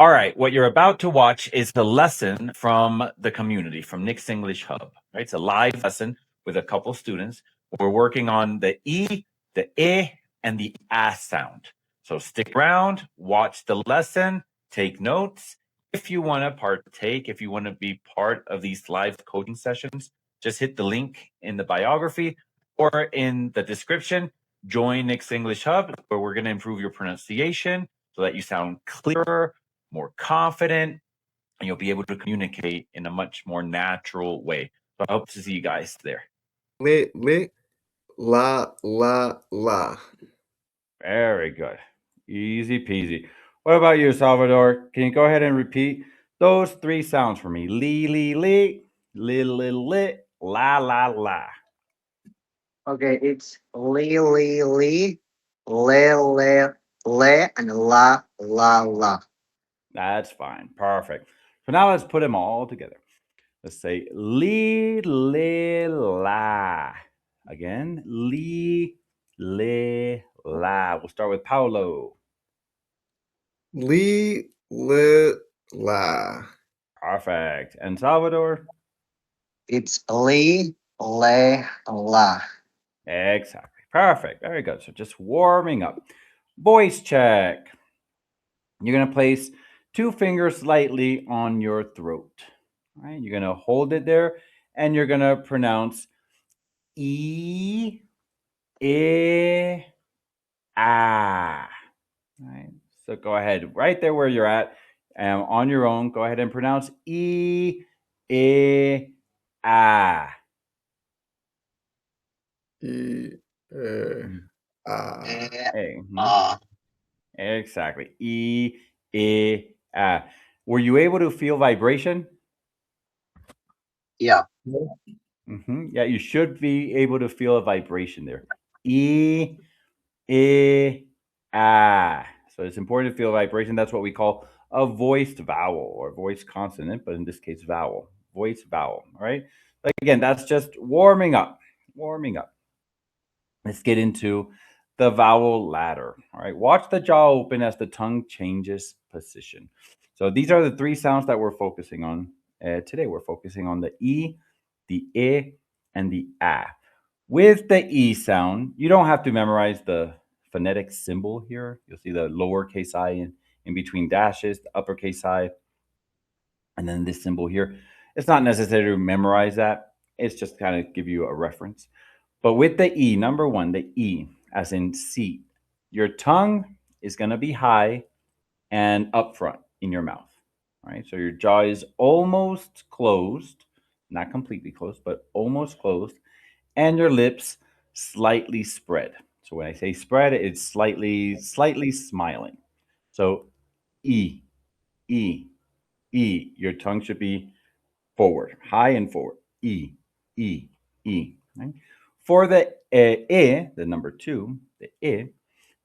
All right, what you're about to watch is the lesson from the community, from Nick's English Hub. Right, it's a live lesson with a couple students. We're working on the E, the I, and the A sound. So stick around, watch the lesson, take notes. If you want to partake, if you want to be part of these live coaching sessions, just hit the link in the biography or in the description. Join Nick's English Hub, where we're going to improve your pronunciation so that you sound clearer, more confident, and you'll be able to communicate in a much more natural way. So I hope to see you guys there. Lit, la, la. Very good. Easy peasy. What about you, Salvador? Can you go ahead and repeat those three sounds for me? Li, li, la, la. Okay, it's li, le, and la. That's fine. Perfect. So now let's put them all together. Let's say li, la. Again, li, la. We'll start with Paulo. Li, la. Perfect. And Salvador? It's li, la. Exactly. Perfect. Very good. So just warming up. Voice check. You're going to place 2 fingers lightly on your throat. All right. You're going to hold it there and you're going to pronounce E, I, ah. All right. So go ahead right there where you're at on your own. Go ahead and pronounce E, I, ah. E, Exactly. E, I. Were you able to feel vibration? Yeah. Yeah, you should be able to feel a vibration there. E, I. So it's important to feel vibration. That's what we call a voiced vowel or voiced consonant, but in this case, vowel. Voiced vowel. All right. But again, that's just warming up. Warming up. Let's get into the vowel ladder. All right. Watch the jaw open as the tongue changes position. So these are the 3 sounds that we're focusing on today. We're focusing on the E, the I, and the A. With the E sound, you don't have to memorize the phonetic symbol here. You'll see the lowercase I in between dashes, the uppercase I, and then this symbol here. It's not necessary to memorize that. It's just kind of give you a reference. But with the E, number 1, the E, as in seat, your tongue is going to be high and up front in your mouth. All right. So your jaw is almost closed, not completely closed, but almost closed, and your lips slightly spread. So when I say spread, it's slightly smiling. So E, E, E. Your tongue should be forward, high and forward. E, E, E. Right? For the I, the number 2, the I,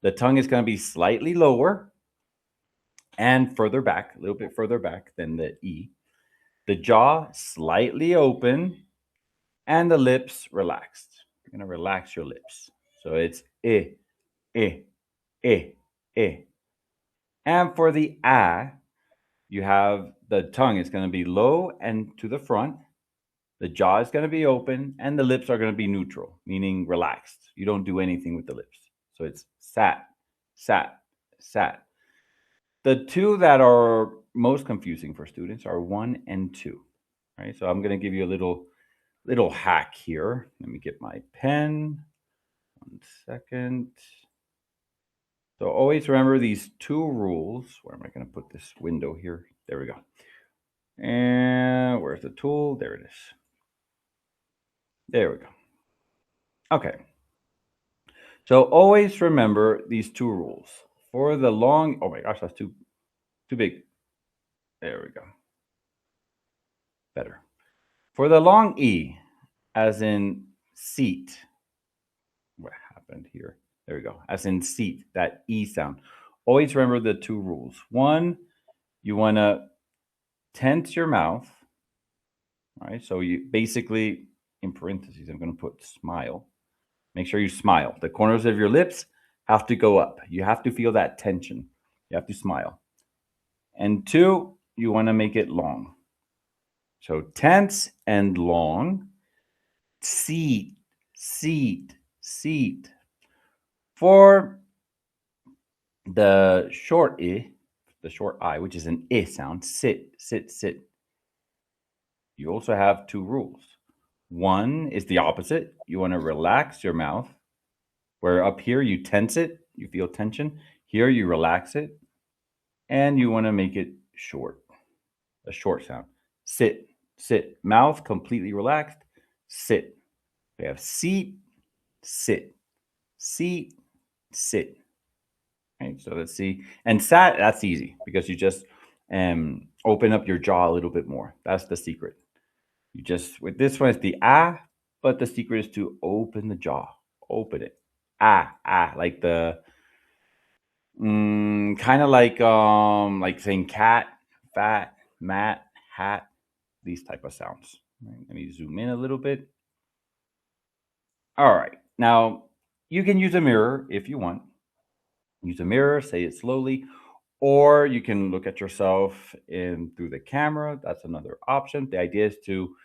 the tongue is going to be slightly lower and further back, a little bit further back than the E. The jaw slightly open and the lips relaxed. You're going to relax your lips. So it's I, I, I, I. And for the A, you have the tongue is going to be low and to the front. The jaw is going to be open and the lips are going to be neutral, meaning relaxed. You don't do anything with the lips. So it's sat, sat, sat. The 2 that are most confusing for students are 1 and 2. Right? So I'm going to give you a little hack here. Let me get my pen. 1 second. So always remember these 2 rules. Where am I going to put this window here? There we go. And where's the tool? There it is. There we go. Okay. So always remember these 2 rules. For the long, oh my gosh, that's too big. There we go. Better. For the long E, as in seat. What happened here? There we go. As in seat, that E sound. Always remember the 2 rules. 1, you want to tense your mouth. All right. So you basically, in parentheses, I'm going to put smile. Make sure you smile. The corners of your lips have to go up. You have to feel that tension. You have to smile. And 2, you want to make it long. So tense and long. Seat, seat, seat. For the short the short I, which is an sound, sit, sit, sit. You also have 2 rules. One is the opposite. You want to relax your mouth, where up here you tense it, you feel tension. Here you relax it, and you want to make it short, a short sound. Sit, sit. Mouth completely relaxed. Sit. We have seat, sit, seat, sit. Okay, so let's see. And sat, that's easy because you just open up your jaw a little bit more. That's the secret. You just, with this one, it's the but the secret is to open the jaw. Open it. Like the, kind of like saying cat, fat, mat, hat, these type of sounds. Right, let me zoom in a little bit. All right. Now, you can use a mirror if you want. Use a mirror, say it slowly, or you can look at yourself in through the camera. That's another option. The idea is to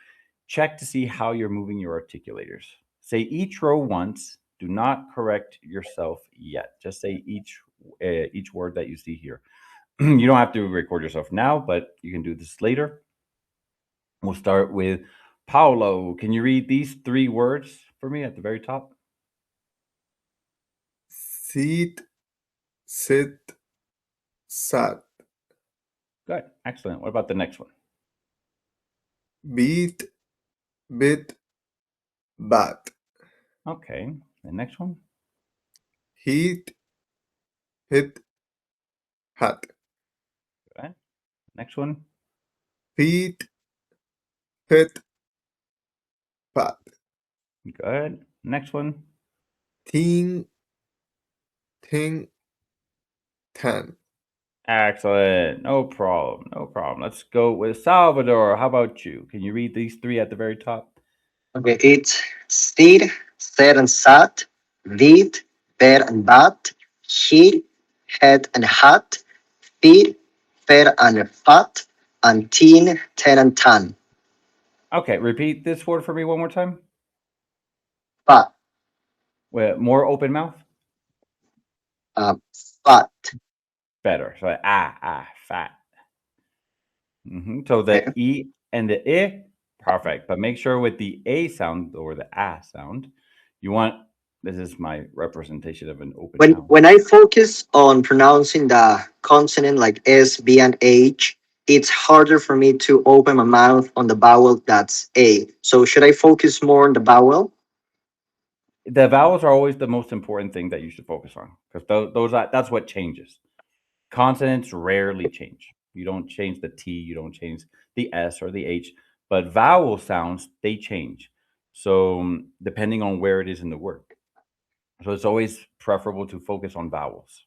check to see how you're moving your articulators. Say each row once. Do not correct yourself yet. Just say each word that you see here. You don't have to record yourself now, but you can do this later. We'll start with Paolo. Can you read these 3 words for me at the very top? Sit, sit, sat. Good. Excellent. What about the next one? Beat, bit, bat. Okay. The next one? Heat, hit, hat. Good. Next one? Feet, hit, pat. Good. Next one? Ting, ting, tan. Excellent. No problem. No problem. Let's go with Salvador. How about you? Can you read these 3 at the very top? Okay, it's steed, set and sat, vid, bear and bat, heat, head and hat, feed, fair and fat, and teen, ten and tan. Okay. Repeat this word for me one more time. Fat, With more open mouth? fat. Better. So fat. So Okay. the E and the I, perfect. But make sure with the A sound or the sound, you want, this is my representation of an open When mouth. when I focus on pronouncing the consonant like S, B, and H, it's harder for me to open my mouth on the vowel that's A. So should I focus more on the vowel? The vowels are always the most important thing that you should focus on because that's what changes. Consonants rarely change. You don't change the T, you don't change the S or the H, but vowel sounds, they change. So depending on where it is in the word. So it's always preferable to focus on vowels.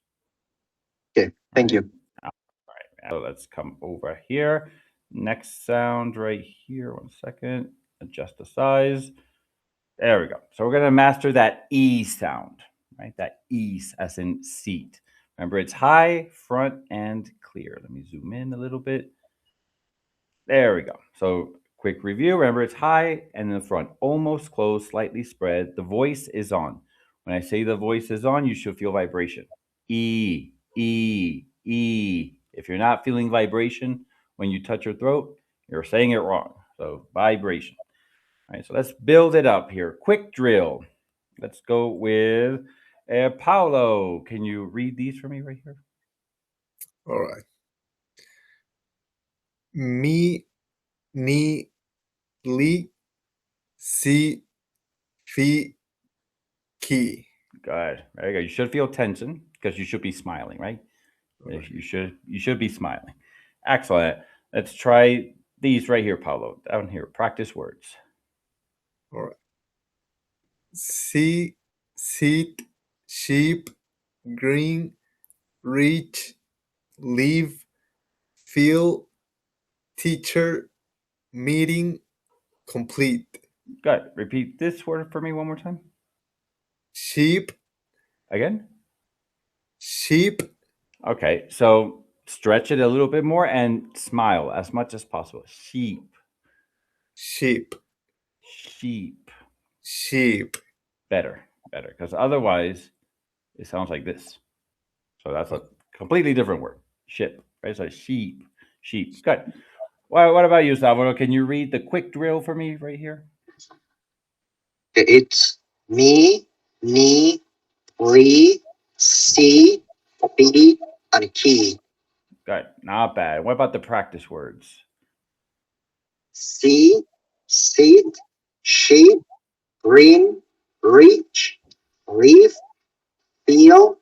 Okay, thank Right? you. All right. So let's come over here. Next sound right here. 1 second. Adjust the size. There we go. So we're going to master that E sound, right? That E as in seat. Remember, it's high, front, and clear. Let me zoom in a little bit. There we go. So quick review. Remember, it's high and in the front, almost closed, slightly spread. The voice is on. When I say the voice is on, you should feel vibration. E, E, E. If you're not feeling vibration when you touch your throat, you're saying it wrong. So vibration. All right, so let's build it up here. Quick drill. Let's go with Paolo. Can you read these for me right here? All right. Me, ni, li, si, fi, ki. Good. Very good. You should feel tension because you should be smiling, right? Right. You should be smiling. Excellent. Let's try these right here, Paolo. Down here. Practice words. All right. See, seat, sheep, green, reach, leave, feel, teacher, meeting, complete. Good. Repeat this word for me one more time. Sheep, Again. sheep, Okay. So Stretch it a little bit more and smile as much as possible. Sheep, sheep, sheep. sheep. Better, better. Because otherwise, it sounds like this. So that's a completely different word. Ship, right? So sheep, sheep. Good. Well, what about you, Salvador? Can you read the quick drill for me right here? It's me, knee, lee, see, be, and key. Good. Not bad. What about the practice words? See, seat, sheep, green, reach, leave, feel,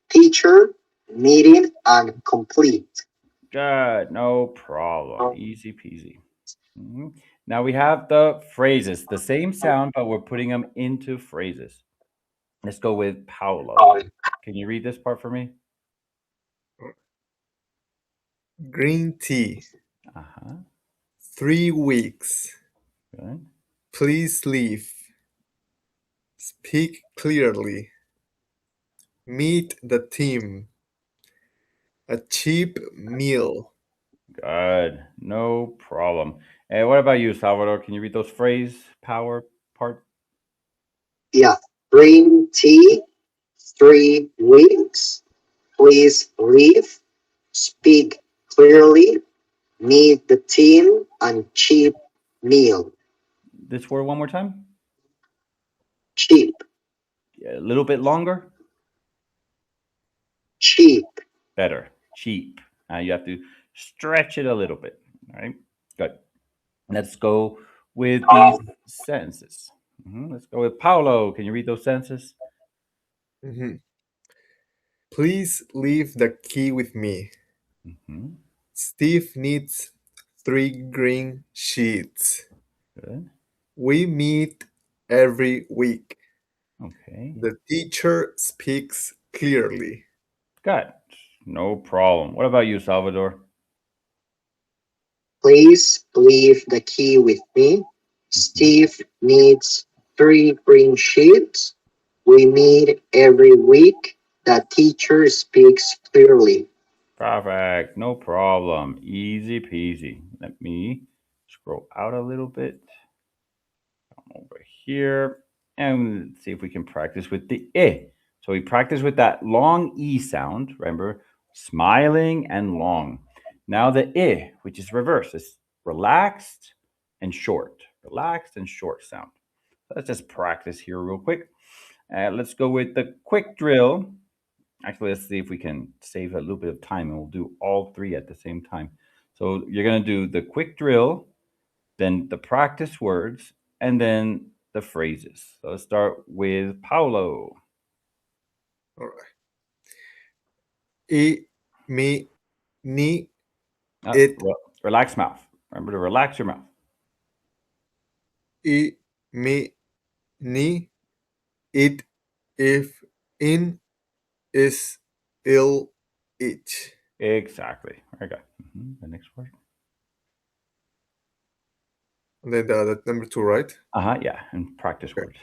teacher, meeting, and complete. Good. No problem. Easy peasy. Mhm. Now we have the phrases. The same sound, but we're putting them into phrases. Let's go with Paulo. Can you read this part for me? Green tea. Uh huh. 3 weeks. Good. Please leave. Speak clearly. Meet the team. A cheap meal. Good. No problem. And what about you, Salvador? Can you read those phrase power part? Yeah, green tea, 3 weeks. Please leave. Speak clearly. Meet the team and cheap meal. This word one more time. Cheap, A little bit longer. cheap. Better. Cheap. You have to stretch it a little bit. All right. Good. Let's go with these sentences. Let's go with Paulo. Can you read those sentences? Mhm. Please leave the key with me. Hmm. Steve needs 3 green sheets. Good. We meet every week. Okay. The teacher speaks clearly. Good. No problem. What about you, Salvador? Please leave the key with me. Mhm. Steve needs 3 green sheets. We meet every week. The teacher speaks clearly. Perfect. No problem. Easy peasy. Let me scroll out a little bit. Over here and see if we can practice with the I. So we practice with that long E sound. Remember, smiling and long. Now the I, which is reverse, is relaxed and short. Relaxed and short sound. Let's just practice here real quick. Let's go with the quick drill. Actually, let's see if we can save a little bit of time and we'll do all three at the same time. So you're going to do the quick drill, then the practice words, and then the phrases. So let's start with Paulo. All right. I, me, ni, it, Relax mouth. Remember to relax your mouth. I, me, ni, it, if, in, is, ill, it. Exactly. Very good. The next word. And then the number 2, right? Yeah. And practice Okay. words.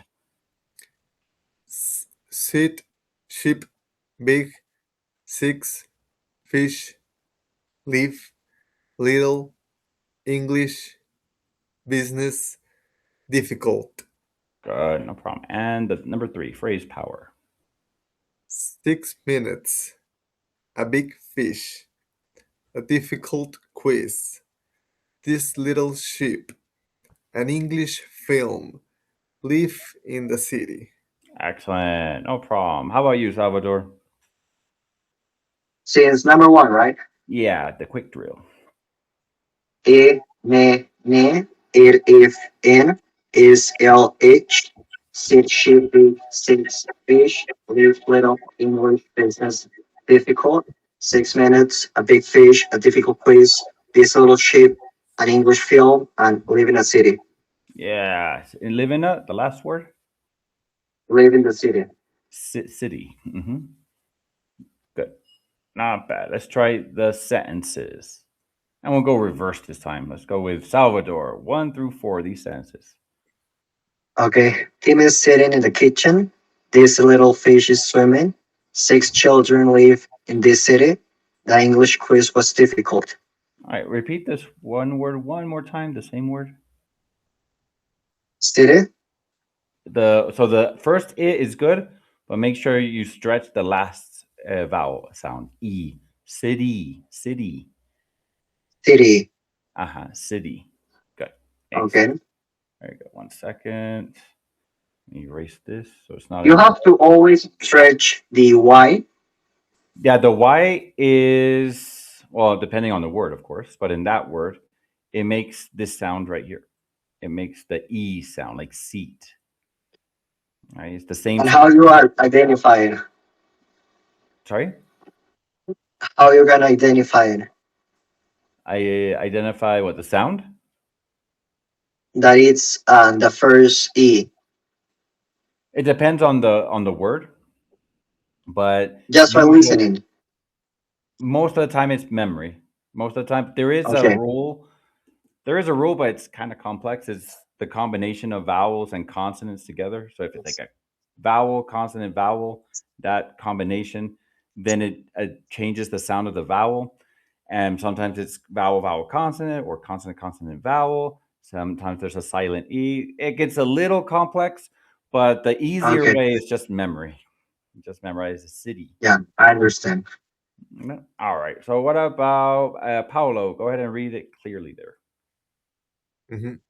Sit, sheep, big, 6, fish, leaf, little, English, business, difficult. Good. No problem. And the number 3, phrase power. 6 minutes, a big fish, a difficult quiz, this little ship, an English film, live in the city. Excellent. No problem. How about you, Salvador? Since number 1, right? Yeah, the quick drill. I, me, ni, it, if, in, is, H, sit, sheep, six, fish, live, little, English, business, difficult, 6 minutes, a big fish, a difficult quiz, this little sheep, an English film, and live in a city. Yeah. And live in the last word? Live in the city. City. Good. Not bad. Let's try the sentences. And we'll go reverse this time. Let's go with Salvador, 1 through 4, these sentences. Okay, Tim is sitting in the kitchen. This little fish is swimming. 6 children live in this city. The English quiz was difficult. All right, repeat this one word one more time, the same word. City, The first I is good, but make sure you stretch the last vowel sound. E. City, city. city. City. Good. Excellent. Okay. Very good. 1 second. Let me erase this so it's not You in. have to always stretch the Y. Yeah, the Y is, well, depending on the word, of course, but in that word, it makes this sound right here. It makes the E sound like seat. Right? It's the same And how sound. you are identifying? Sorry? How you gonna identify it? I identify what the sound? That it's the first E. It depends on the word, but Just by usually listening. most of the time it's memory. Most of the time there is a Okay. rule. There is a rule, but it's kind of complex. It's the combination of vowels and consonants together. So if it's like a vowel, consonant, vowel, that combination, then it changes the sound of the vowel. And sometimes it's vowel, vowel, consonant, or consonant, consonant, vowel. Sometimes there's a silent E. It gets a little complex, but the easier Okay. way is just memory. Just memorize the city. Yeah, I understand. All right. So what about Paulo? Go ahead and read it clearly there. Mhm.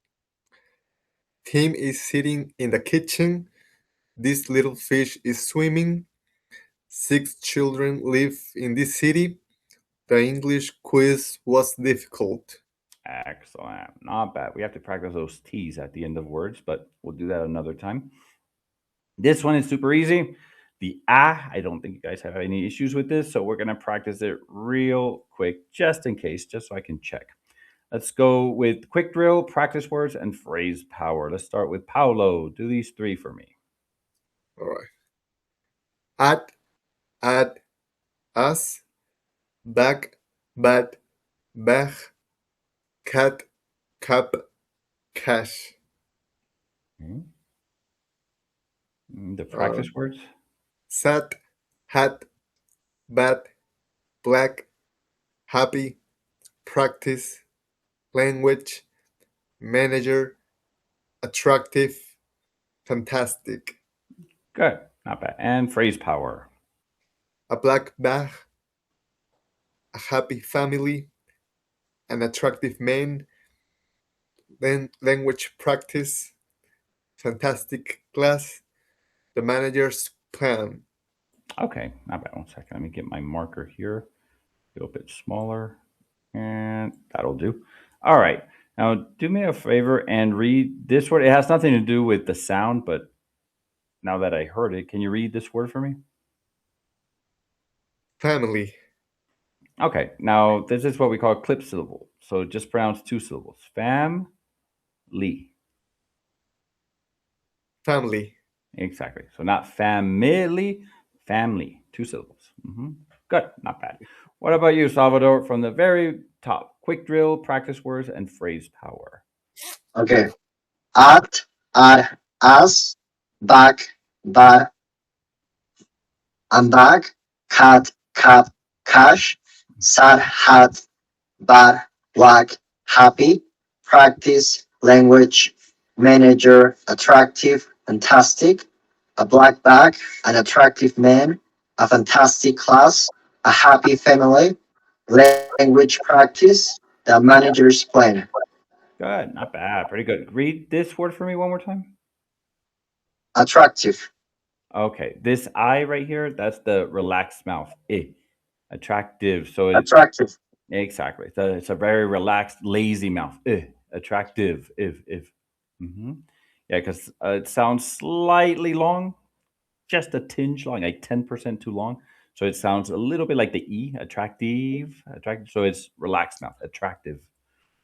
Tim is sitting in the kitchen. This little fish is swimming. 6 children live in this city. The English quiz was difficult. Excellent. Not bad. We have to practice those T's at the end of words, but we'll do that another time. This one is super easy. The I don't think you guys have any issues with this, so we're going to practice it real quick, just in case, just so I can check. Let's go with quick drill, practice words, and phrase power. Let's start with Paulo. Do these three for me. All right. Add, as, back, bad, bag, cat, cap, cash. Okay. The Uh, practice words. Sat, hat, bad, black, happy, practice, language, manager, attractive, fantastic. Good. Not bad. And phrase power. A black bag, a happy family, an attractive man, then language practice, fantastic class, the manager's plan. Okay. Not bad. 1 second. Let me get my marker here. Go a bit smaller. And that'll do. All right. Now, do me a favor and read this word. It has nothing to do with the sound, but now that I heard it, can you read this word for me? Family, Okay. Now, this is what we call clip syllable. So just pronounce two syllables. Lee. family, Exactly. So not family, family. Two syllables. Good. Not bad. What about you, Salvador? From the very top, quick drill, practice words, and phrase power. Okay. At, as, back, back, and back, cat, cap, cash, sad, hat, bad, black, happy, practice, language, manager, attractive, fantastic, a black bag, an attractive man, a fantastic class, a happy family, language practice, the manager's plan. Good. Not bad. Pretty good. Read this word for me one more time. Attractive, Okay, this I right here, that's the relaxed mouth. Attractive. So attractive, exactly. So it's a very relaxed, lazy mouth. Attractive. If. hmm Yeah, because it sounds slightly long, just a tinge long, like 10% too long. So it sounds a little bit like the E, attractive, attractive. So it's relaxed mouth, attractive.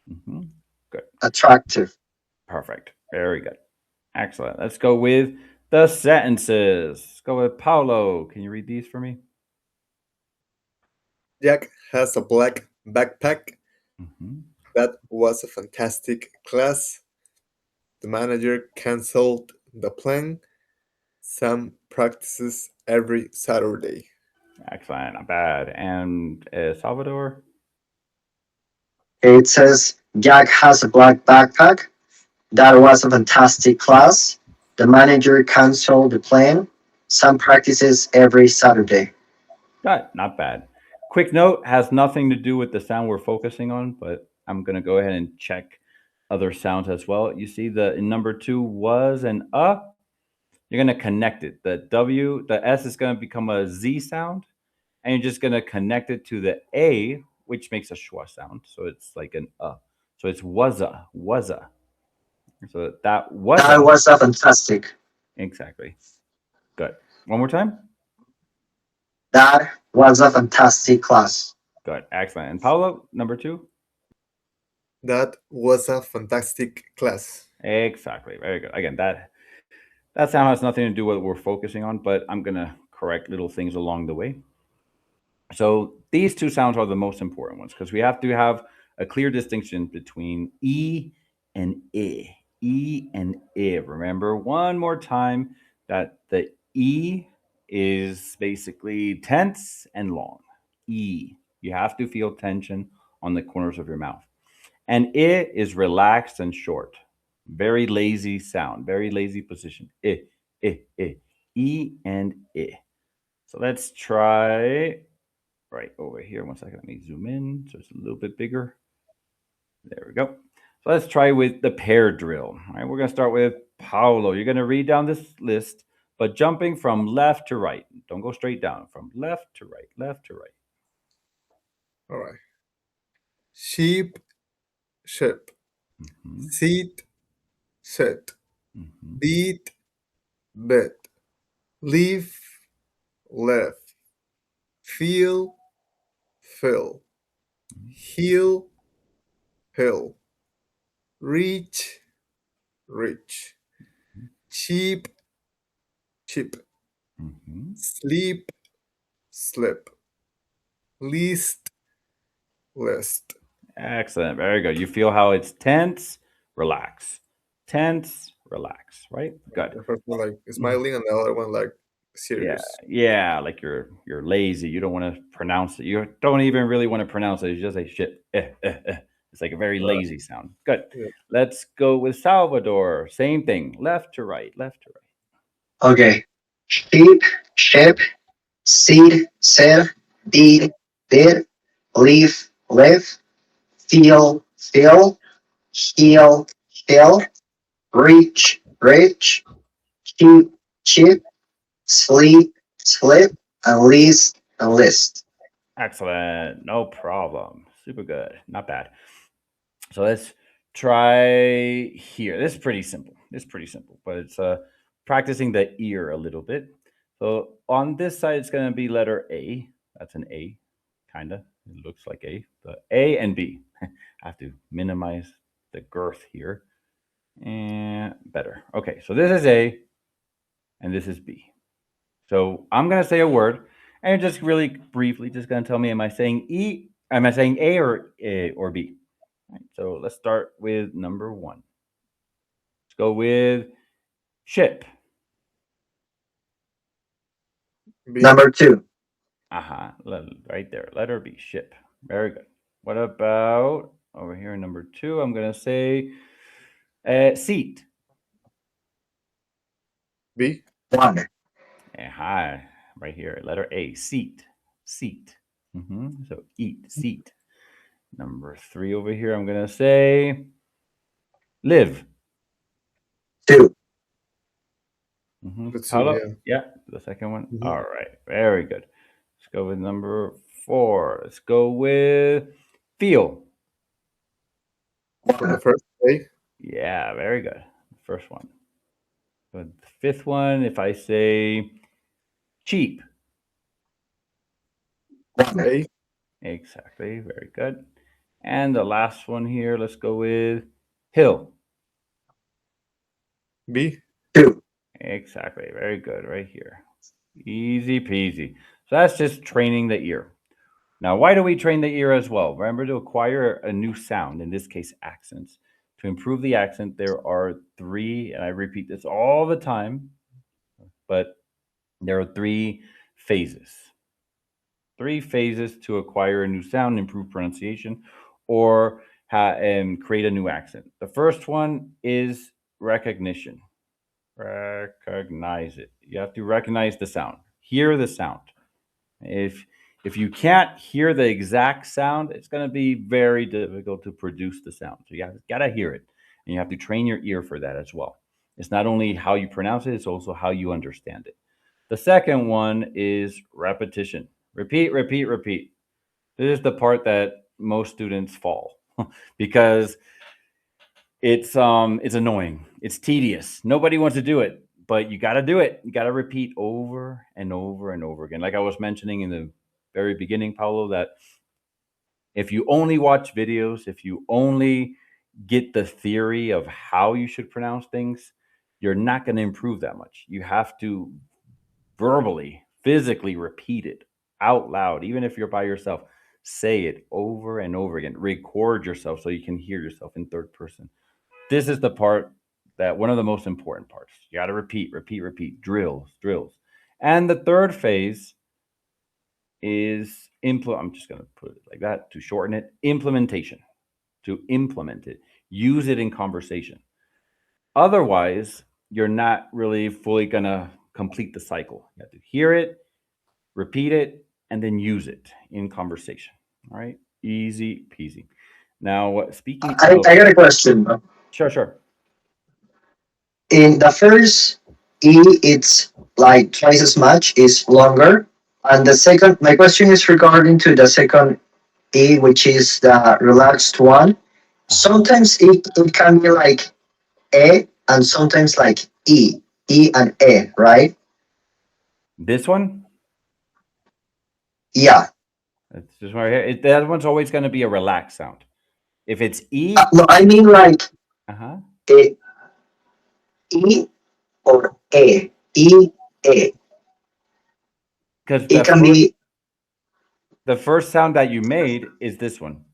hmm Good. attractive. Perfect. Very good. Excellent. Let's go with the sentences. Let's go with Paulo. Can you read these for me? Jack has a black backpack. hmm That was a fantastic class. The manager cancelled the plan. Sam practices every Saturday. Excellent, not bad. And Salvador? It says Jack has a black backpack. That was a fantastic class. The manager canceled the plan. Some practices every Saturday. Good, not bad. Quick note, has nothing to do with the sound we're focusing on, but I'm going to go ahead and check other sounds as well. You see the in number 2 was an you're going to connect it. The W, the S is going to become a Z sound, and you're just going to connect it to the A, which makes a schwa sound. So it's like an So it's was a. So that was That a. was a fantastic. Exactly. Good. One more time. That was a fantastic class. Good. Excellent. And Paulo, number 2. That was a fantastic class. Exactly. Very good. Again, that sound has nothing to do with what we're focusing on, but I'm gonna correct little things along the way. So these two sounds are the most important ones because we have to have a clear distinction between and I. E and I. Remember one more time that the E is basically tense and long. E. You have to feel tension on the corners of your mouth. And I is relaxed and short. Very lazy sound, very lazy position. I, I. E and I. So let's try right over here. One second, let me zoom in so it's a little bit bigger. There we go. So let's try with the pair drill. All right, we're going to start with Paulo. You're going to read down this list, but jumping from left to right. Don't go straight down, from left to right, left to right. All right. Sheep, ship. Mm-hmm. Seat, set. Mm-hmm. Beat, bet. Leave, left. Feel, fill. Heel, hill. Reach, rich. Cheap, chip. Mm-hmm. Sleep, slip. Least, list. Excellent. Very good. You feel how it's tense, relax. Tense, relax, right? Good. The first one like Mm. smiling and the other one like Yeah, serious. yeah, like you're lazy. You don't want to pronounce it. You don't even really want to pronounce it. You just say shit. It's like a very Right. lazy sound. Good. Yeah. Let's go with Salvador. Same thing. Left to right. Left to Okay. Sheep, ship, seed, said, deed, did, leaf, live, feel, feel, heal, hill, reach, rich, cheap, chip, sleep, slip, and list. excellent. No problem. Super good. Not bad. So let's try here. This is pretty simple. This is pretty simple, but it's practicing the ear a little bit. So on this side, it's going to be letter A. That's an A, kind of. It looks like A. The A and B. I have to minimize the girth here. And better. Okay, so this is A and this is B. So I'm going to say a word and just really briefly just going to tell me, am I saying E? Am I saying A or B? Right, so let's start with number 1. Let's go with ship. B. Number 2. Right there. Letter B, ship. Very good. What about over here, number 2? I'm going to say seat. B. 1. Right here. Letter A, seat. Seat. So eat, seat. Number 3 over here, I'm going to say live. 2. The two, Hello? yeah. Yeah, the second one. Mhm. All right. Very good. Let's go with number 4. Let's go with feel. For the first A. Yeah, very good. First one. But the fifth one, if I say cheap. A. Exactly. Very good. And the last one here, let's go with hill. B. 2. Exactly. Very good. Right here. Easy peasy. So that's just training the ear. Now, why do we train the ear as well? Remember, to acquire a new sound, in this case, accents. To improve the accent, there are 3, and I repeat this all the time, but there are 3 phases. 3 phases to acquire a new sound, improve pronunciation, or create a new accent. The first one is recognition. Recognize it. You have to recognize the sound. Hear the sound. If if you can't hear the exact sound, it's going to be very difficult to produce the sound. So you got to hear it, and you have to train your ear for that as well. It's not only how you pronounce it; it's also how you understand it. The second one is repetition. Repeat, repeat, repeat. This is the part that most students fall because it's annoying. It's tedious. Nobody wants to do it, but you got to do it. You got to repeat over and over and over again. Like I was mentioning in the very beginning, Paulo, that if you only watch videos, if you only get the theory of how you should pronounce things, you're not going to improve that much. You have to verbally, physically repeat it out loud, even if you're by yourself. Say it over and over again. Record yourself so you can hear yourself in third person. This is the part that one of the most important parts. You got to repeat, repeat, repeat. Drills, drills. And the third phase is implement. I'm just going to put it like that to shorten it. Implementation. To implement it. Use it in conversation. Otherwise, you're not really fully going to complete the cycle. You have to hear it, repeat it, and then use it in conversation. All right? Easy peasy. Now, speaking of. I got a question. Sure, sure. In the first E, it's like twice as much, is longer. And the second, my question is regarding to the second E, which is the relaxed one. Uh-huh. Sometimes it can be like and sometimes like E and right? This one, Yeah. it's just right here. That one's always going to be a relaxed sound. If it's E, No, I mean like uh-huh. eh, E or E, A. Because It can be, the first sound that you made is this one.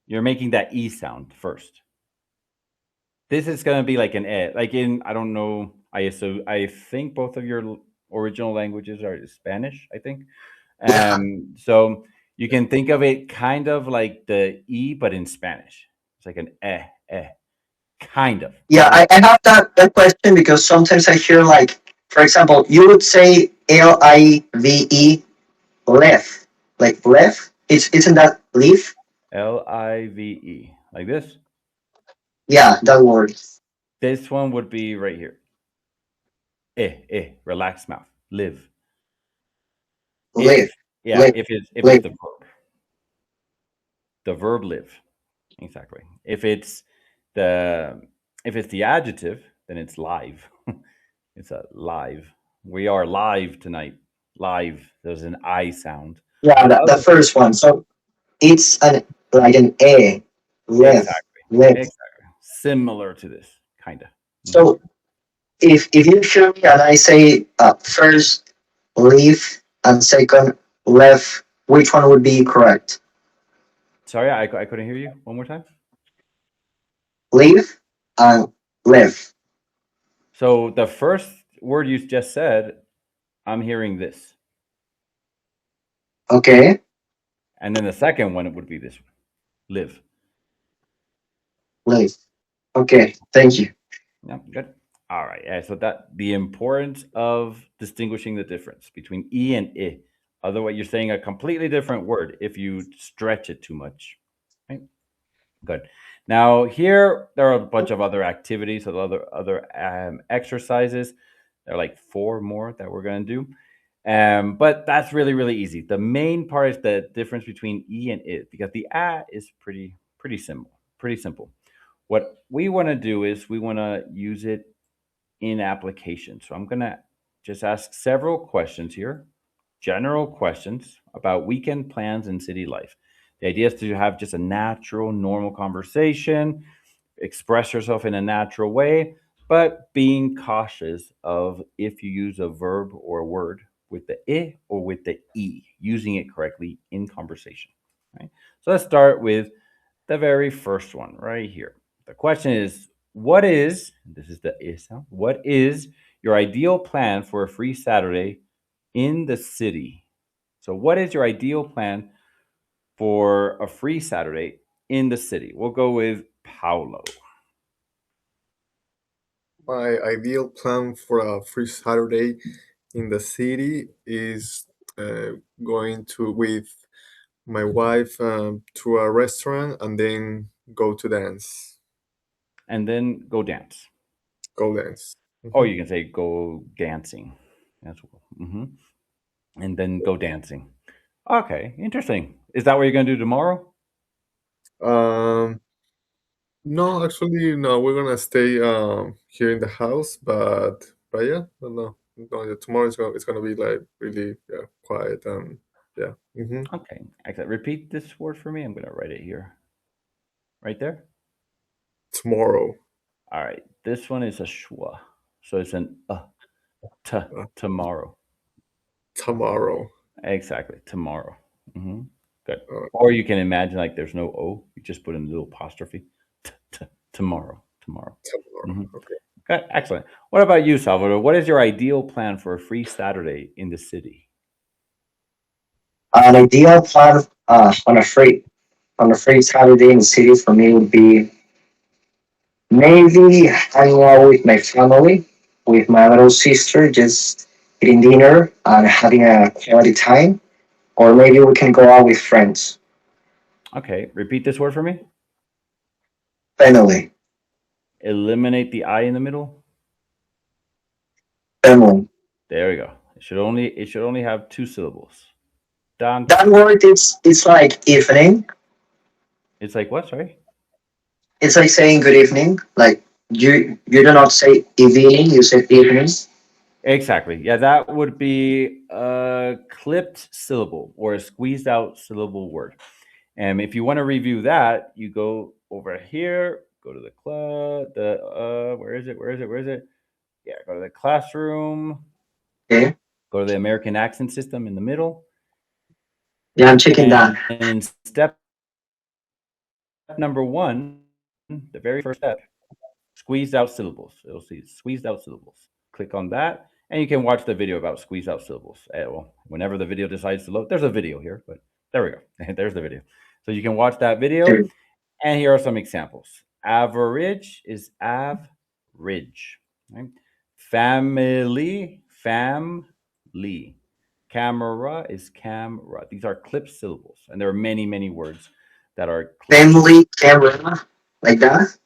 You're making that E sound first. This is going to be like an E. Like in, I don't know, I think both of your original languages are Spanish, I think. yeah. So you can think of it kind of like the E, but in Spanish. It's like an kind of. Yeah, I have that question because sometimes I hear like, for example, you would say Live, left, like left. It's isn't that leaf? Live, like this. Yeah, that word. This one would be right here. Relaxed mouth. Live. Live, Yeah, live, if it's live. the verb live. Exactly. The if it's the adjective, then it's live. It's a live. We are live tonight. Live. There's an I sound. Yeah, The the other first one. So it's like an left, exactly. left. Exactly. Similar to this, kinda. Mhm. So if you hear me and I say first leave and second left, which one would be correct? Sorry, I couldn't hear you. One more time. Leave and left. So the first word you just said, I'm hearing this. Okay, And then the second one it would be this one. Live. leave. Okay, thank you. Yeah, good. All right. Yeah, so that the importance of distinguishing the difference between E and I. Otherwise, you're saying a completely different word if you stretch it too much. Right? Good. Now here there are a bunch of other activities, other exercises. There are like 4 more that we're going to do. But that's really easy. The main part is the difference between E and I because the A is pretty simple. Pretty simple. What we want to do is we want to use it in application. So I'm going to just ask several questions here, general questions about weekend plans and city life. The idea is to have just a natural, normal conversation, express yourself in a natural way, but being cautious of if you use a verb or a word with the I or with the E, using it correctly in conversation. Right? So let's start with the very first one right here. The question is, this is the I sound, what is your ideal plan for a free Saturday in the city? So, what is your ideal plan for a free Saturday in the city? We'll go with Paulo. My ideal plan for a free Saturday in the city is going to with my wife to a restaurant and then go to dance. And then go dance. Go dance. Or Mhm. you can say go dancing. That's and then go dancing. Okay, interesting. Is that what you're going to do tomorrow? Um, no, actually, no. We're gonna stay here in the house, but yeah, no, no. Yeah, tomorrow it's gonna be like really quiet and yeah. Okay, excellent. Repeat this word for me. I'm going to write it here. Right there. Tomorrow, All right. This one is a schwa. So it's an uh, tomorrow. tomorrow. Exactly. Tomorrow. Good. Uh, Or you can imagine like there's no O. You just put in a little apostrophe. Tomorrow. Tomorrow. tomorrow. hmm Okay. Okay, excellent. What about you, Salvador? What is your ideal plan for a free Saturday in the city? An ideal plan on a free Saturday in the city for me would be maybe hanging out with my family, with my little sister, just eating dinner and having a quality time. Or maybe we can go out with friends, Okay, repeat this word for me. family, Eliminate the I in the middle. family. There we go. It should only have two syllables. That Dance. word it's like evening. It's like what? Sorry. It's like saying good evening. Like you do not say evening, you say evening. Exactly. Yeah, that would be a clipped syllable or a squeezed out syllable word. And if you want to review that, you go over here, go to the where is it? Where is it? Where is it? Yeah, go to the classroom, Okay. go to the American accent system in the middle, Yeah, I'm checking that. and in step number 1, the very first step, squeezed out syllables. It'll see squeezed out syllables. Click on that, and you can watch the video about squeezed out syllables. Well, whenever the video decides to load, there's a video here, but there we go. There's the video. So you can watch that video, There- and here are some examples. Average is average. Right? Family, family. Camera is camera. These are clipped syllables, and there are many, many words that are clipped. Family camera, like that.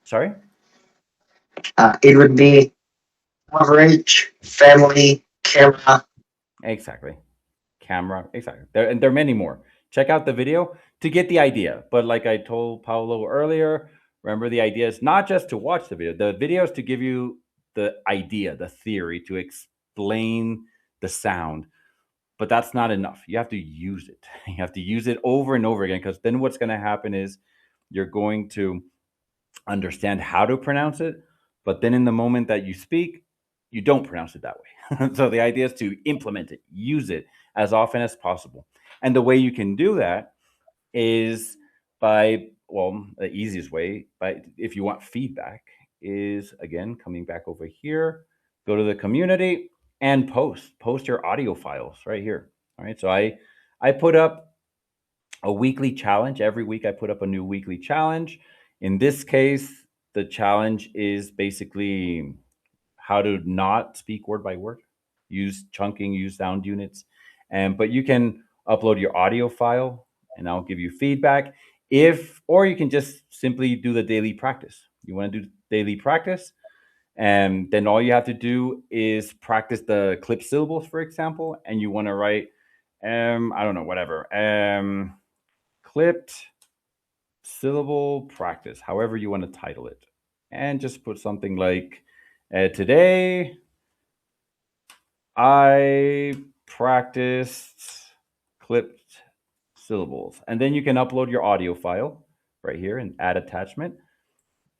Sorry? It would be average family camera. Exactly. Camera. Exactly. And there are many more. Check out the video to get the idea. But like I told Paolo earlier, remember the idea is not just to watch the video. The video is to give you the idea, the theory, to explain the sound. But that's not enough. You have to use it. You have to use it over and over again, because then what's going to happen is you're going to understand how to pronounce it, but then in the moment that you speak, you don't pronounce it that way. So the idea is to implement it, use it as often as possible. And the way you can do that is by, well, the easiest way, by if you want feedback, is again coming back over here, go to the community and post your audio files right here. All right. So I put up a weekly challenge. Every week I put up a new weekly challenge. In this case, the challenge is basically how to not speak word by word, use chunking, use sound units. And but you can upload your audio file and I'll give you feedback. If or you can just simply do the daily practice. You want to do daily practice, and then all you have to do is practice the clip syllables, for example, and you want to write I don't know, whatever. Clipped syllable practice, however you want to title it. And just put something like today I practiced clipped syllables. And then you can upload your audio file right here and add attachment.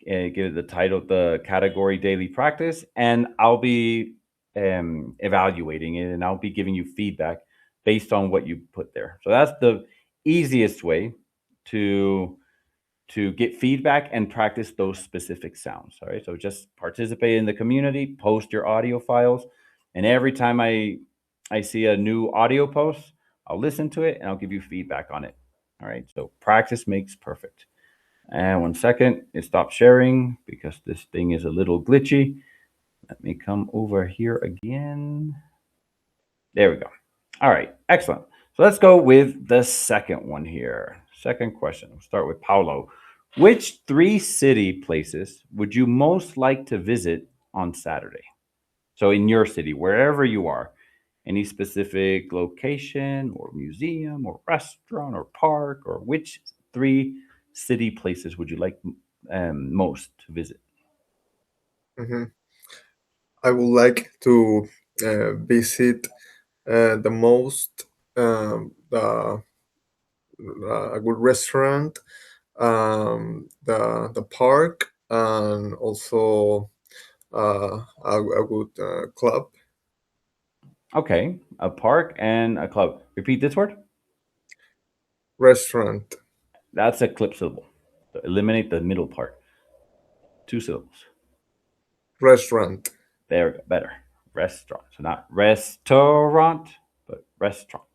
And give it the title, the category daily practice, and I'll be evaluating it and I'll be giving you feedback based on what you put there. So that's the easiest way to get feedback and practice those specific sounds. All right. So just participate in the community, post your audio files, and every time I see a new audio post, I'll listen to it and I'll give you feedback on it. All right. So practice makes perfect. And 1 second, it stopped sharing because this thing is a little glitchy. Let me come over here again. There we go. All right, excellent. So let's go with the second one here. Second question. We'll start with Paulo. Which three city places would you most like to visit on Saturday? So in your city, wherever you are, any specific location or museum or restaurant or park, or which three city places would you like most to visit? Mhm. I would like to visit the most a good restaurant, the park, and also a good club. Okay, a park and a club. Repeat this word. Restaurant, That's a clip syllable. So eliminate the middle part. Two syllables. restaurant, There we go. Better. Restaurant. So not restaurant, but restaurant.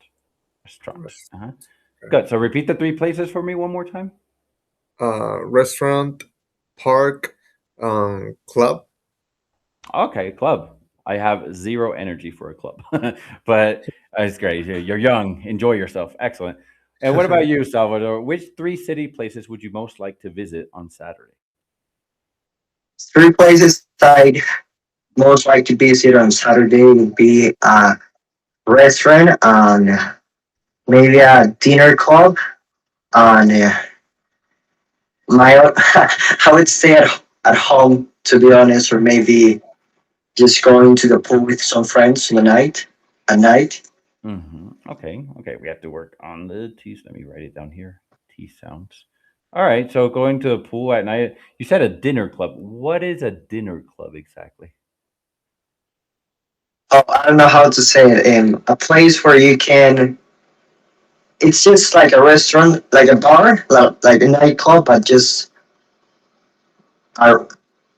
Restaurant. res- Good. So repeat the three places for me one more time. restaurant, park, club. Okay, club. I have zero energy for a club, but it's great. You're young. Enjoy yourself. Excellent. And what about you, Salvador? Which three city places would you most like to visit on Saturday? Three places I'd most like to visit on Saturday would be a restaurant and maybe a dinner club. And my, I would stay at home to be honest, or maybe just going to the pool with some friends in the night at night. Okay. Okay. We have to work on the T's. Let me write it down here. T sounds. All right. So going to a pool at night. You said a dinner club. What is a dinner club exactly? Oh, I don't know how to say it. A place where you can. It's just like a restaurant, like a bar, like a nightclub, but just a,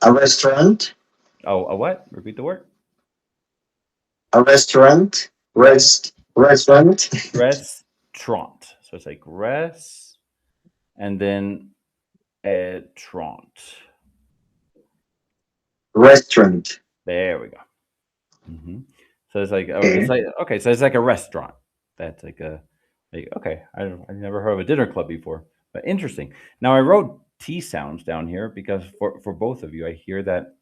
a restaurant, Oh, a what? Repeat the word. a restaurant, Rest restaurant, restaurant. So it's like res and then tront. restaurant. There we go. hmm So it's like it's Okay. like okay. So it's like a restaurant. That's like okay. I never heard of a dinner club before, but interesting. Now I wrote T sounds down here because for both of you, I hear that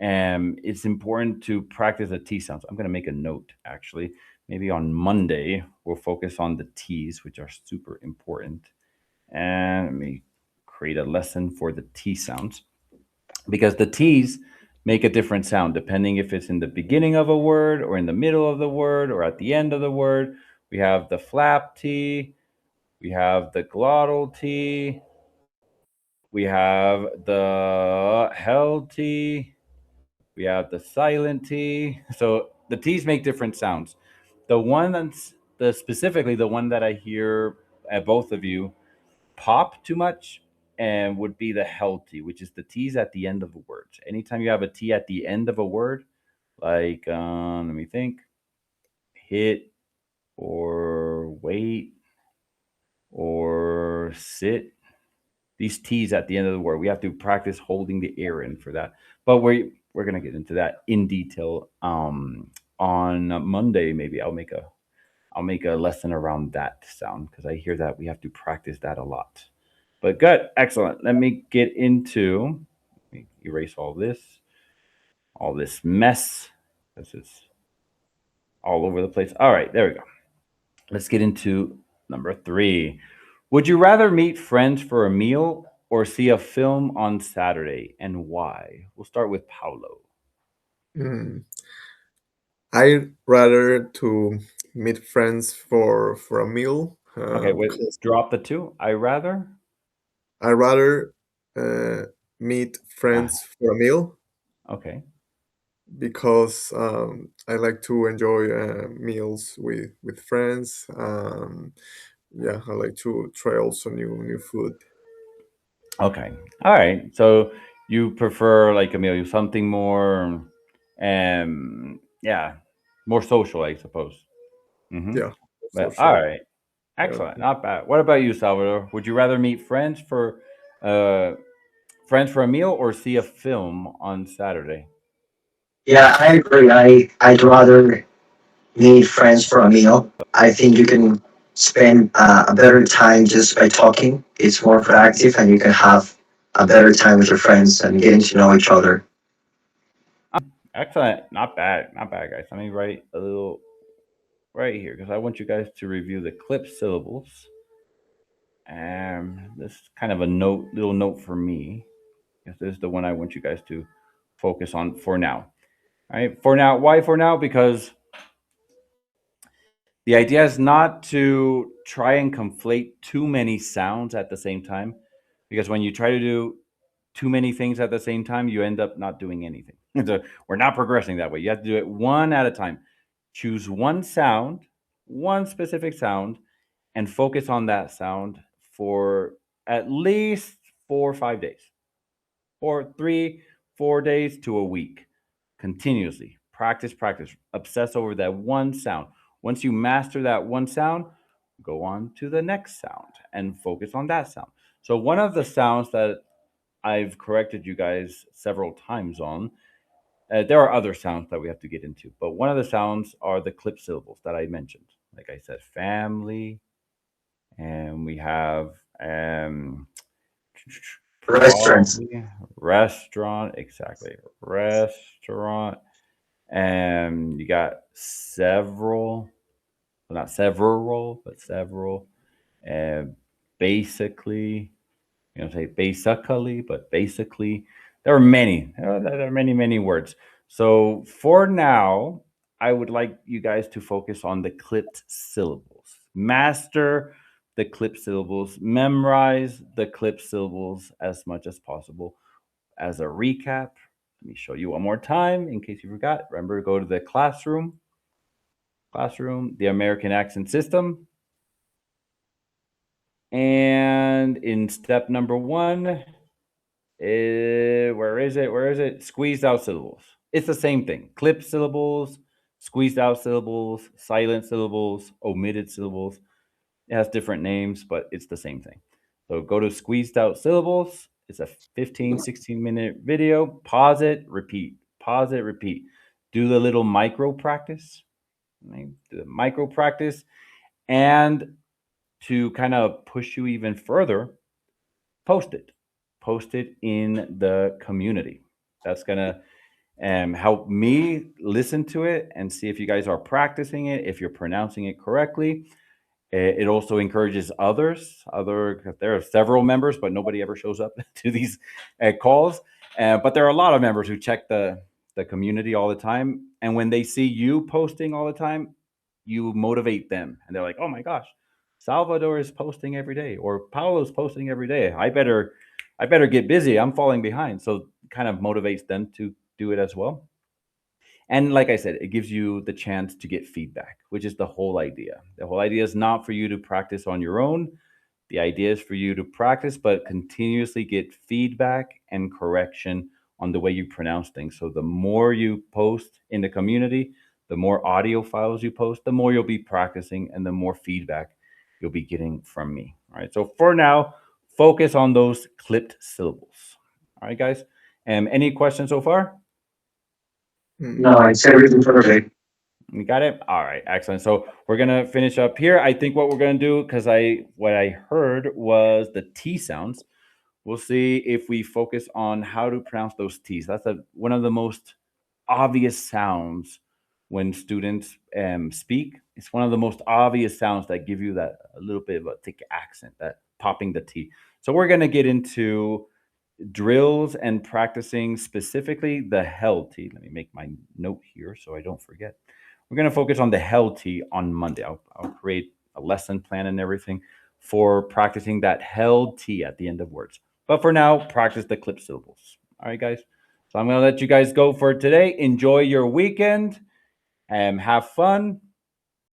it's important to practice the T sounds. I'm going to make a note actually. Maybe on Monday we'll focus on the T's, which are super important. And let me create a lesson for the T sounds because the T's make a different sound depending if it's in the beginning of a word or in the middle of the word or at the end of the word. We have the flap T, we have the glottal T, we have the held T, we have the silent T. So the T's make different sounds. The one that's specifically the one that I hear at both of you pop too much and would be the held T, which is the T's at the end of the words. Anytime you have a T at the end of a word, like let me think, hit or wait or sit, these T's at the end of the word, we have to practice holding the air in for that. But we're gonna get into that in detail on Monday. Maybe I'll make a lesson around that sound because I hear that we have to practice that a lot. But good, excellent. Let me get into let me erase all this mess. This is all over the place. All right, there we go. Let's get into number three. Would you rather meet friends for a meal or see a film on Saturday, and why? We'll start with Paulo. Mm. I'd rather to meet friends for a meal Okay, wait, because drop the two. I rather. I rather uh, meet Ah, friends for a meal okay. because I like to enjoy meals with friends. Yeah, I like to try also new food. Okay. All right. So you prefer like Emilio something more, yeah, more social, I suppose. Mm-hmm. Yeah, for But all sure. right, excellent, Okay. not bad. What about you, Salvador? Would you rather meet uh, friends for a meal or see a film on Saturday? Yeah, I agree. I'd rather meet friends for a meal. I think you can spend a better time just by talking. It's more proactive, and you can have a better time with your friends and getting to know each other. Excellent, not bad, guys. Let me write a little right here because I want you guys to review the clip syllables. This is kind of a little note for me because this is the one I want you guys to focus on for now. All right, for now. Why for now? Because the idea is not to try and conflate too many sounds at the same time, because when you try to do too many things at the same time, you end up not doing anything. So we're not progressing that way. You have to do it one at a time. Choose one sound, one specific sound, and focus on that sound for at least 4 or 5 days, or 3, 4 days to a week, continuously. Practice, practice. Obsess over that one sound. Once you master that one sound, go on to the next sound and focus on that sound. So, one of the sounds that I've corrected you guys several times on, there are other sounds that we have to get into, but one of the sounds are the clip syllables that I mentioned. Like I said, family, and we have Restaurants. probably restaurant, exactly. Restaurant. And you got several, well, not several, but several. And basically, say basically, but basically, there are many. There are many, many words. So for now, I would like you guys to focus on the clipped syllables. Master the clipped syllables. Memorize the clipped syllables as much as possible. As a recap, let me show you one more time in case you forgot. Remember, go to the classroom, the American accent system. And in step number one, where is it? Where is it? Squeezed out syllables. It's the same thing. Clip syllables, squeezed out syllables, silent syllables, omitted syllables. It has different names, but it's the same thing. So go to squeezed out syllables. It's a 15, 16-minute video. Pause it, repeat. Pause it, repeat. Do the little micro practice. Right? Do the micro practice. And to kind of push you even further, post it. Post it in the community. That's going to help me listen to it and see if you guys are practicing it, if you're pronouncing it correctly. It also encourages others. There are several members, but nobody ever shows up to these calls. But there are a lot of members who check the community all the time, and when they see you posting all the time, you motivate them, and they're like, "Oh my gosh, Salvador is posting every day, or Paolo's posting every day. I better get busy. I'm falling behind." So it kind of motivates them to do it as well. And like I said, it gives you the chance to get feedback, which is the whole idea. The whole idea is not for you to practice on your own. The idea is for you to practice, but continuously get feedback and correction on the way you pronounce things. So the more you post in the community, the more audio files you post, the more you'll be practicing and the more feedback you'll be getting from me. All right. So for now, focus on those clipped syllables. All right, guys. Any questions so far? No, it's everything perfect. You got it? All right, excellent. So we're gonna finish up here. I think what we're gonna do, because what I heard was the T sounds. We'll see if we focus on how to pronounce those T's. That's one of the most obvious sounds when students speak. It's one of the most obvious sounds that give you that a little bit of a thick accent, that popping the T. So we're gonna get into drills and practicing specifically the held T. Let me make my note here so I don't forget. We're going to focus on the held T on Monday. I'll create a lesson plan and everything for practicing that held T at the end of words. But for now, practice the clip syllables. All right, guys. So I'm going to let you guys go for today. Enjoy your weekend and have fun.